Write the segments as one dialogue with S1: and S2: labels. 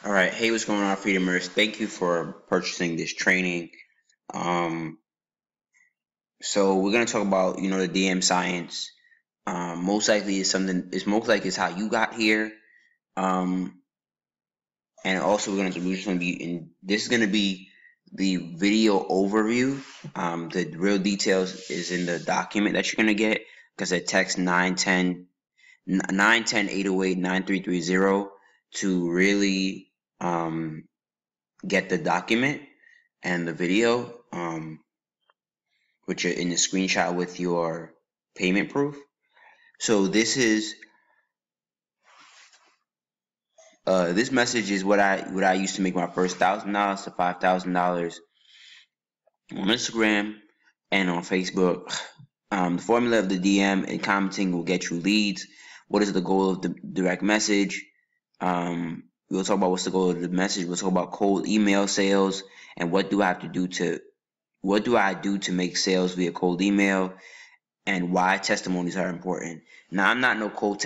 S1: All right. Hey, what's going on, Freedomers? Thank you for purchasing this training. Um, so we're gonna talk about, the DM science. Most likely is something. It's most likely is how you got here. Um, and also we're just gonna be in. This is gonna be the video overview. The real details is in the document that you're gonna get because it text 910-808-9330 to really get the document and the video, which are in the screenshot with your payment proof. So this message is what I used to make my first $1,000 to $5,000 on Instagram and on Facebook. The formula of the DM and commenting will get you leads. What is the goal of the direct message? We'll talk about what's the goal of the message. We'll talk about cold email sales and what do I do to make sales via cold email, and why testimonies are important. Now, I'm not no cold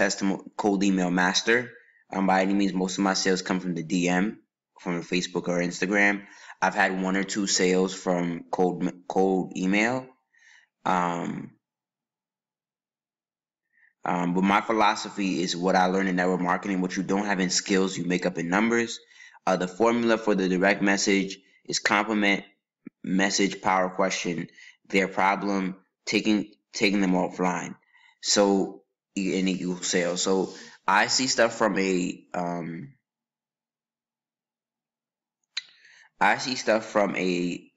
S1: email master. By any means, most of my sales come from the DM, from Facebook or Instagram. I've had one or two sales from cold email. But my philosophy is what I learned in network marketing. What you don't have in skills, you make up in numbers. The formula for the direct message is compliment, message, power, question, their problem, taking them offline. So and equal sales. So I see stuff from a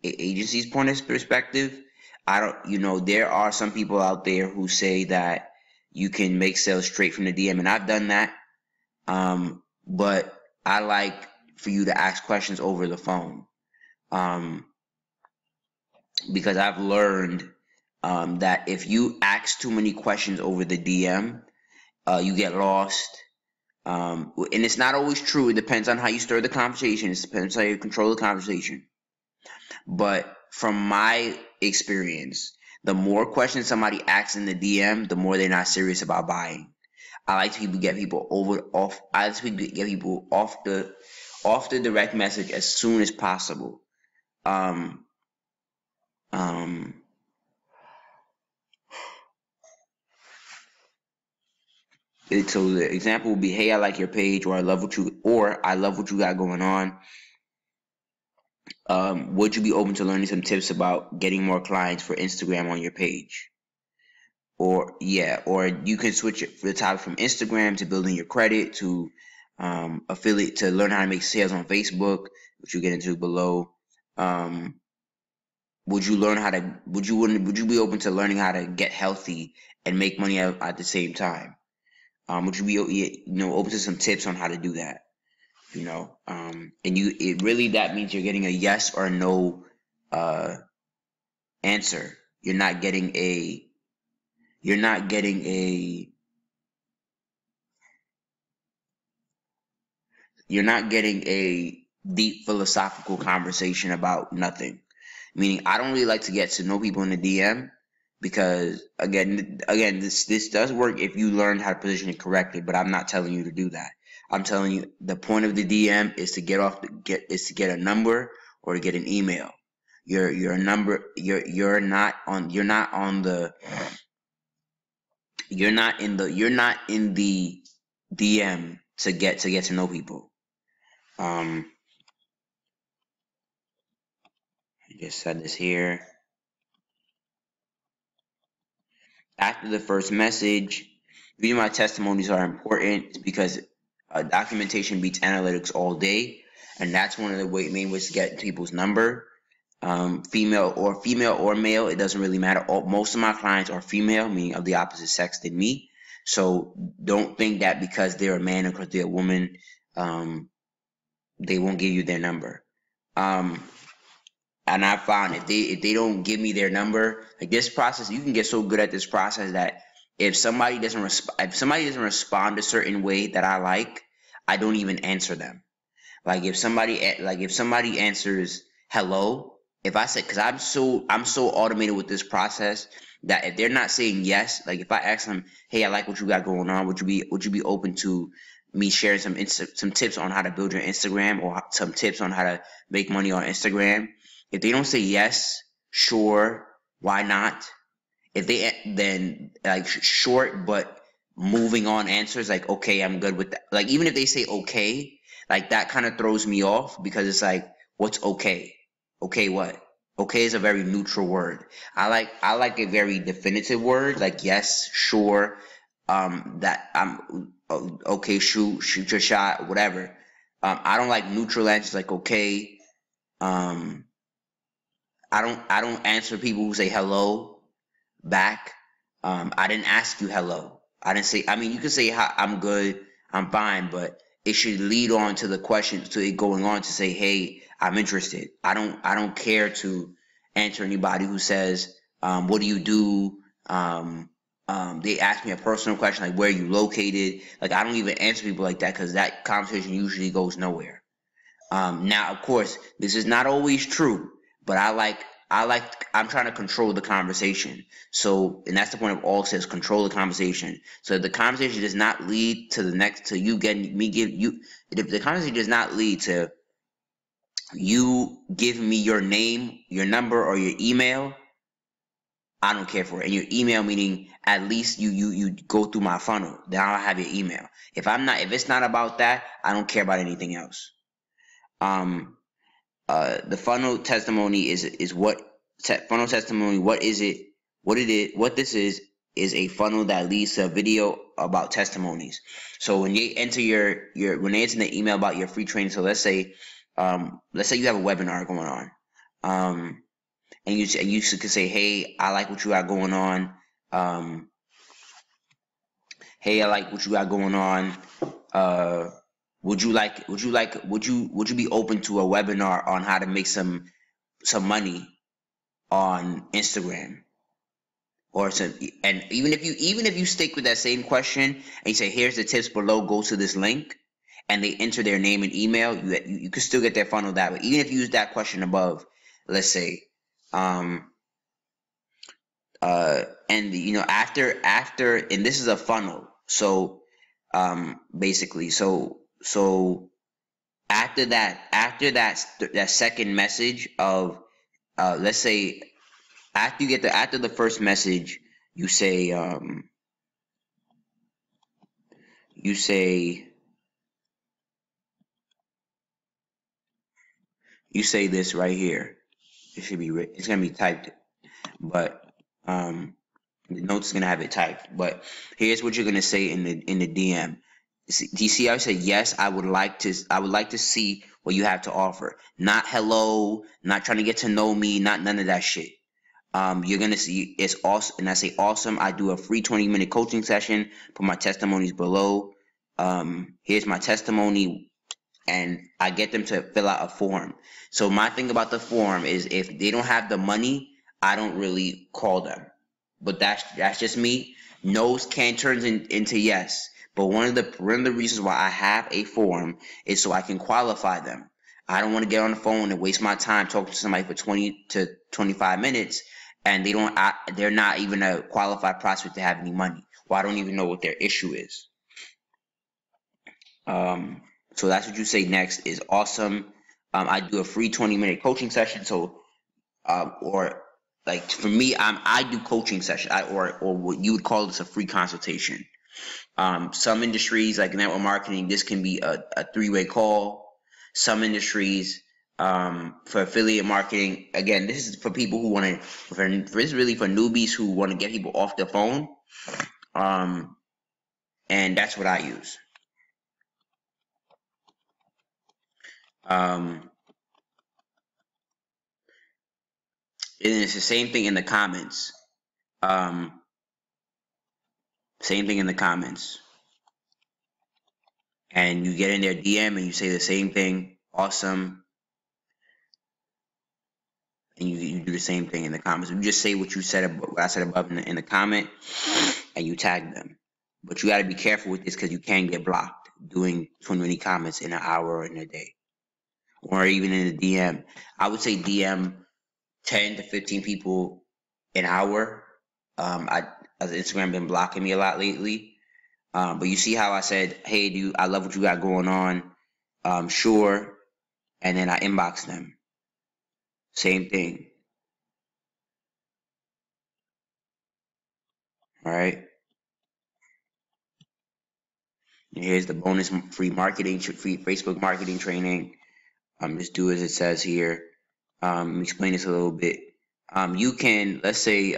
S1: agency's point of perspective. I don't, there are some people out there who say that you can make sales straight from the DM, and I've done that. But I like for you to ask questions over the phone. Because I've learned that if you ask too many questions over the DM, you get lost. And it's not always true. It depends on how you stir the conversation. It depends on how you control the conversation. But from my experience, the more questions somebody asks in the DM, the more they're not serious about buying. I like to get people off the direct message as soon as possible. So the example would be, hey, I like your page, or I love what you got going on. Would you be open to learning some tips about getting more clients for Instagram on your page? Or you can switch it for the topic from Instagram to building your credit to affiliate, to learn how to make sales on Facebook, which you get into below. Would you be open to learning how to get healthy and make money at the same time? Would you be open to some tips on how to do that? And that means you're getting a yes or no answer. You're not getting a deep philosophical conversation about nothing. Meaning, I don't really like to get to know people in the DM, because again, this does work if you learn how to position it correctly. But I'm not telling you to do that. I'm telling you the point of the DM is to get a number or to get an email. You're not in the DM to get to know people. I just said this here. After the first message, reading my testimonies are important because documentation beats analytics all day, and that's one of the main ways to get people's number. Female or male, it doesn't really matter. Most of my clients are female, meaning of the opposite sex than me. So don't think that because they're a man or because they're a woman, they won't give you their number. And I found if they don't give me their number, like this process, you can get so good at this process that if somebody doesn't respond a certain way that I like, I don't even answer them. Like if somebody answers hello, if I say, because I'm so automated with this process that if they're not saying yes, like if I ask them, hey, I like what you got going on, would you be open to me sharing some tips on how to build your Instagram or some tips on how to make money on Instagram. If they don't say yes, sure, why not? If they then like short but moving on answers, like okay, I'm good with that. Like even if they say okay, like that kind of throws me off because it's like, what's okay? Okay, what? Okay is a very neutral word. I like a very definitive word, like yes, sure, that I'm okay, shoot your shot, whatever. I don't like neutral answers like okay. Um, I don't answer people who say hello back. I didn't ask you hello. I didn't say. I mean, you can say hi, I'm good, I'm fine, but it should lead on to the question, to it going on to say, hey, I'm interested. I don't care to answer anybody who says, what do you do? They ask me a personal question like, where are you located? Like, I don't even answer people like that because that conversation usually goes nowhere. Now, of course, this is not always true, but I'm trying to control the conversation. So, and that's the point of all says, control the conversation. So if the conversation does not lead to the next, to you getting me give you, if the conversation does not lead to you giving me your name, your number, or your email, I don't care for it. And your email meaning at least you go through my funnel. Then I'll have your email. If it's not about that, I don't care about anything else. The funnel testimony is what funnel testimony. What is it? What this is a funnel that leads to a video about testimonies. So when they enter when they enter the email about your free training. So let's say you have a webinar going on, and you could say, hey, I like what you got going on. Hey, I like what you got going on. Would you be open to a webinar on how to make some money on Instagram? And even if you stick with that same question and you say, here's the tips below, go to this link, and they enter their name and email, you can still get their funnel that way. Even if you use that question above, let's say, and after, and this is a funnel. So, basically, so after that second message of, let's say, after the first message, you say this right here. It should be it's gonna be typed, but the notes is gonna have it typed. But here's what you're gonna say in the DM. Do you see how I said yes? I would like to see what you have to offer. Not hello, not trying to get to know me, not none of that shit. You're gonna see it's awesome, and I say awesome. I do a free 20-minute coaching session. Put my testimonies below. Here's my testimony, and I get them to fill out a form. So my thing about the form is, if they don't have the money, I don't really call them. But that's just me. No's can turn into yes. But one of the reasons why I have a form is so I can qualify them. I don't want to get on the phone and waste my time talking to somebody for 20 to 25 minutes, and they're not even a qualified prospect to have any money. Well, I don't even know what their issue is. So that's what you say next is awesome. I do a free 20-minute coaching session. So, or like for me, I do coaching session, or what you would call this a free consultation. Some industries like network marketing, this can be a 3-way call. Some industries, for affiliate marketing, again, this is for people who want to, this is really for newbies who want to get people off the phone. And that's what I use. And it's the same thing in the comments. Same thing in the comments. And you get in their DM and you say the same thing, awesome. And you do the same thing in the comments. You just say what you said, what I said above in the comment, and you tag them. But you got to be careful with this because you can get blocked doing 20 comments in an hour or in a day, or even in a DM. I would say DM 10 to 15 people an hour. Instagram been blocking me a lot lately. But you see how I said, hey, I love what you got going on. Sure. And then I inbox them. Same thing. All right. And here's the bonus free Facebook marketing training. Just do as it says here. Explain this a little bit. You can, let's say,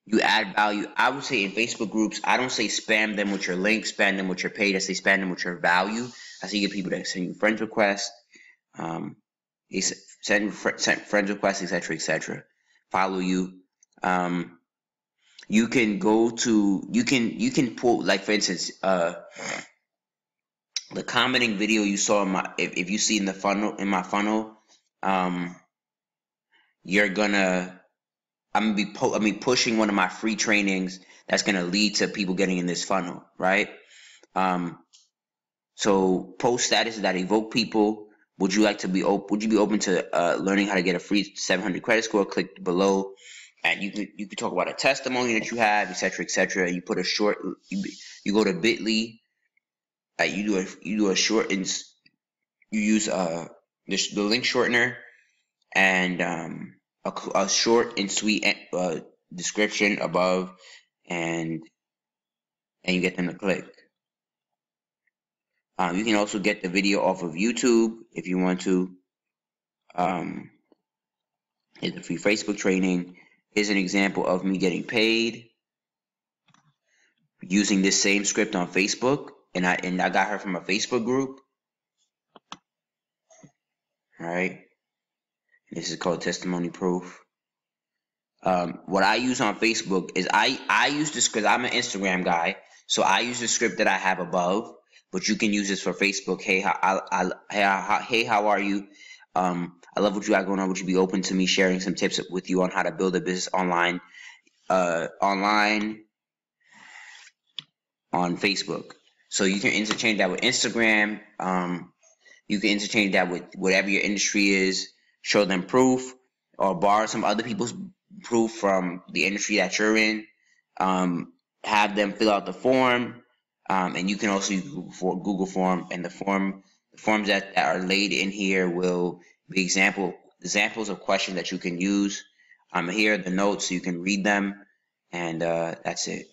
S1: you add value. I would say in Facebook groups, I don't say spam them with your link, spam them with your page. I say spam them with your value. I say you get people that send you friend requests, send friend requests, etc., etc. Follow you. You can go to, you can pull, like for instance, the commenting video you saw in my, if you see in my funnel, you're gonna, I'm gonna be pushing one of my free trainings that's gonna lead to people getting in this funnel, right? So post statuses that evoke people. Would you be open to learning how to get a free 700 credit score? Click below, and you could talk about a testimony that you have, etc., etc. You put a short. You go to Bitly. You do a short, and you use the link shortener, and a short and sweet description above, and you get them to click. You can also get the video off of YouTube if you want to. Here's a free Facebook training. Here's an example of me getting paid using this same script on Facebook, and I got her from a Facebook group. All right. This is called testimony proof. What I use on Facebook is I use this because I'm an Instagram guy, so I use the script that I have above. But you can use this for Facebook. Hey, how are you? I love what you got going on. Would you be open to me sharing some tips with you on how to build a business online on Facebook? So you can interchange that with Instagram. You can interchange that with whatever your industry is. Show them proof, or borrow some other people's proof from the industry that you're in. Have them fill out the form, and you can also use Google form, and the forms that are laid in here will be examples of questions that you can use. Here are the notes so you can read them, and that's it.